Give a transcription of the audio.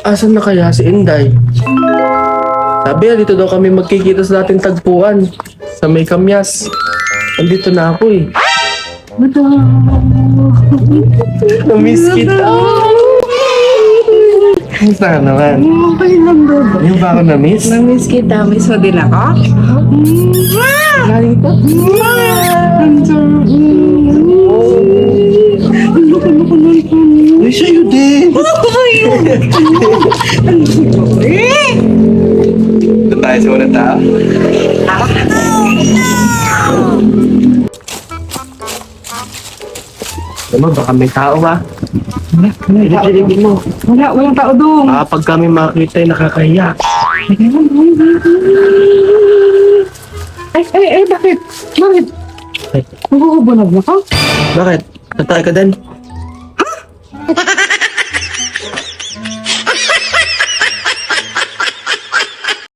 Asan na kaya si Inday? Sabi na, dito daw kami magkikita sa dating tagpuan. Sa may Kamyas. Andito na ako eh. Namiss kita. Kamusta ka naman? Okay lang daw. Yung ba ako namiss? Namiss kita. Miss mo din ako? Galing to? Uy, sa'yo din. Ito tayo sa unang tao. Naman, baka may tao ba? Diligin mo. Walang tao doon. Pag kami makita ay nakakahiya. Ay, bakit? Bakit? Ay. Magkukubunag na ka? Bakit? Tatay ka din?